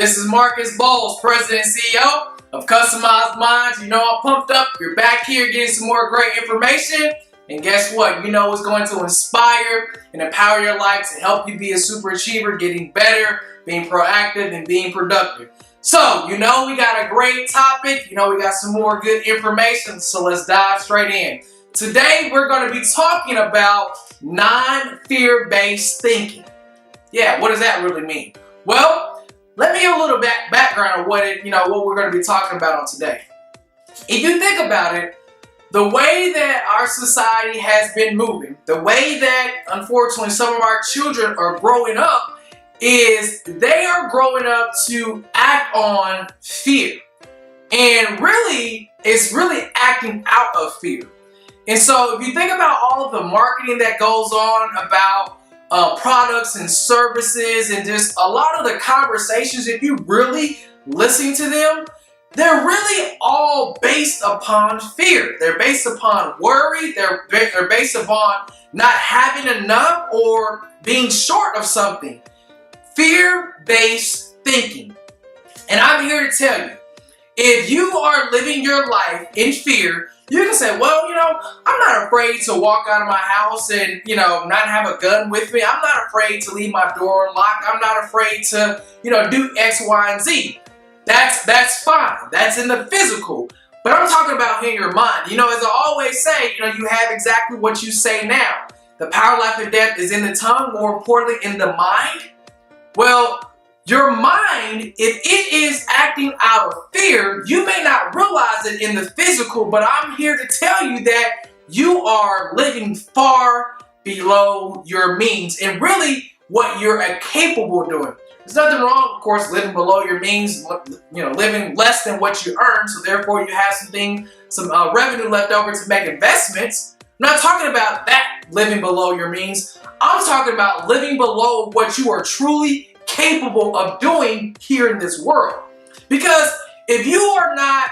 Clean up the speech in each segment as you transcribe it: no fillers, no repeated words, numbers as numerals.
This is Marcus Boles, President and CEO of Customized Minds. You know I'm pumped up. You're back here getting some more great information. And guess what? You know it's going to inspire and empower your life to help you be a super achiever, getting better, being proactive, and being productive. So, you know we got a great topic. You know we got some more good information. So let's dive straight in. Today we're going to be talking about non-fear-based thinking. Yeah, what does that really mean? Well, let me give a little background of what we're going to be talking about on today. If you think about it, the way that our society has been moving, the way that unfortunately some of our children are growing up, is they are growing up to act on fear. And really, it's really acting out of fear. And so if you think about all of the marketing that goes on about products and services and just a lot of the conversations, if you really listen to them, they're really all based upon fear. They're based upon worry. They're based upon not having enough or being short of something. Fear-based thinking. And I'm here to tell you, if you are living your life in fear, you can say, well, I'm not afraid to walk out of my house and, not have a gun with me. I'm not afraid to leave my door unlocked. I'm not afraid to, do X, Y, and Z. That's fine. That's in the physical. But I'm talking about in your mind. As I always say, you have exactly what you say now. The power of life and death is in the tongue, more importantly, in the mind. Well, your mind, if it is acting out of fear, you may not realize it in the physical, but I'm here to tell you that you are living far below your means and really what you're capable of doing. There's nothing wrong, of course, living below your means, living less than what you earn, so therefore you have some revenue left over to make investments. I'm not talking about that living below your means. I'm talking about living below what you are truly capable of doing here in this world. Because if you are not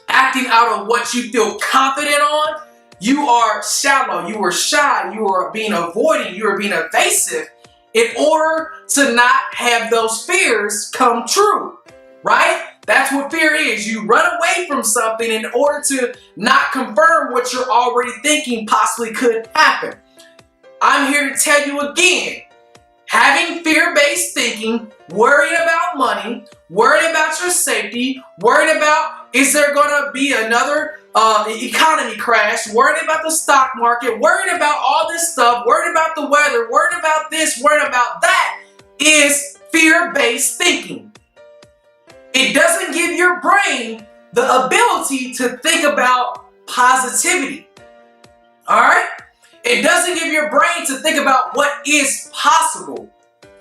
acting out of what you feel confident on, you are shallow, you are shy, you are being avoiding, you are being evasive in order to not have those fears come true, right? That's what fear is. You run away from something in order to not confirm what you're already thinking possibly could happen. I'm here to tell you again, having fear-based thinking, worrying about money, worrying about your safety, worrying about is there going to be another economy crash, worrying about the stock market, worrying about all this stuff, worrying about the weather, worrying about this, worrying about that, is fear-based thinking. It doesn't give your brain the ability to think about positivity. All right? It doesn't give your brain to think about what is possible.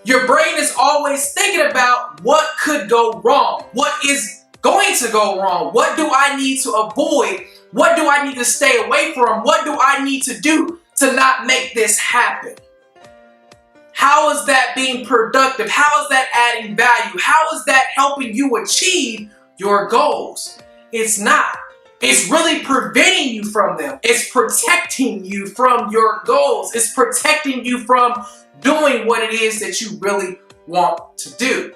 Your brain is always thinking about what could go wrong, what is going to go wrong, what do I need to avoid, what do I need to stay away from, what do I need to do to not make this happen. How is that being productive? How is that adding value? How is that helping you achieve your goals? It's not. It's really preventing you from them. It's protecting you from your goals. It's protecting you from doing what it is that you really want to do.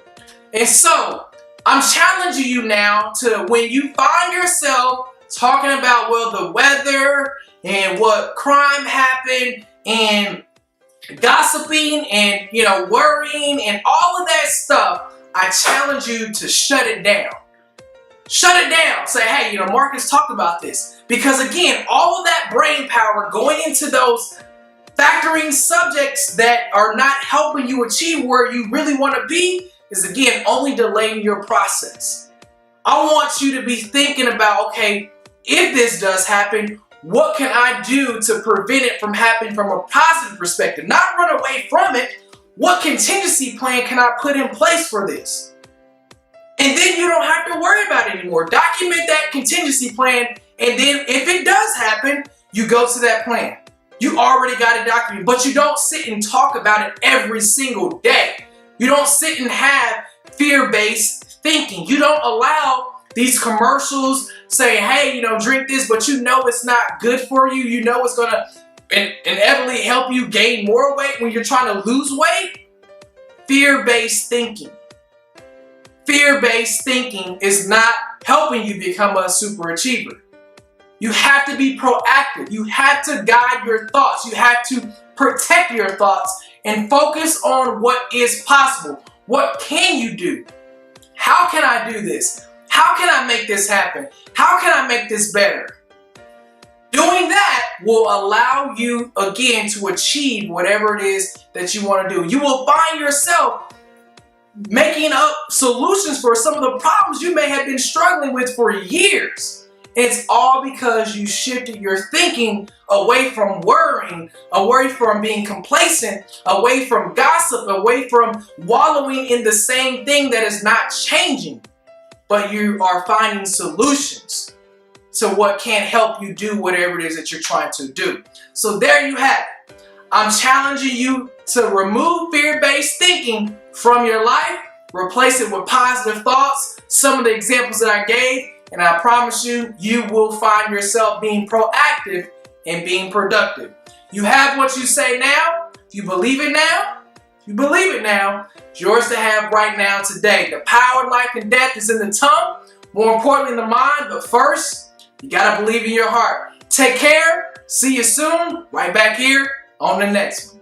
And so, I'm challenging you now to, when you find yourself talking about, the weather and what crime happened and gossiping and, worrying and all of that stuff, I challenge you to shut it down. Shut it down. Say, hey, Marcus talked about this. Because again, all of that brain power going into those factoring subjects that are not helping you achieve where you really want to be is, again, only delaying your process. I want you to be thinking about, okay, if this does happen, what can I do to prevent it from happening from a positive perspective? Not run away from it. What contingency plan can I put in place for this? And then you don't have to worry about it anymore. Document that contingency plan, and then if it does happen, you go to that plan. You already got it documented, but you don't sit and talk about it every single day. You don't sit and have fear-based thinking. You don't allow these commercials saying, hey, drink this, but it's not good for you. It's going to inevitably help you gain more weight when you're trying to lose weight. Fear-based thinking. fear-based thinking is not helping you become a super achiever. You have to be proactive. You have to guide your thoughts. You have to protect your thoughts and focus on what is possible. What can you do? How can I do this? How can I make this happen? How can I make this better? Doing that will allow you, again, to achieve whatever it is that you want to do. You will find yourself making up solutions for some of the problems you may have been struggling with for years. It's all because you shifted your thinking away from worrying, away from being complacent, away from gossip, away from wallowing in the same thing that is not changing. But you are finding solutions to what can help you do whatever it is that you're trying to do. So there you have it. I'm challenging you to remove fear-based thinking from your life, replace it with positive thoughts, some of the examples that I gave, and I promise you, you will find yourself being proactive and being productive. You have what you say now. If you believe it now, you believe it now. It's yours to have right now today. The power of life and death is in the tongue, more importantly in the mind, but first, you gotta believe in your heart. Take care. See you soon. Right back here on the next one.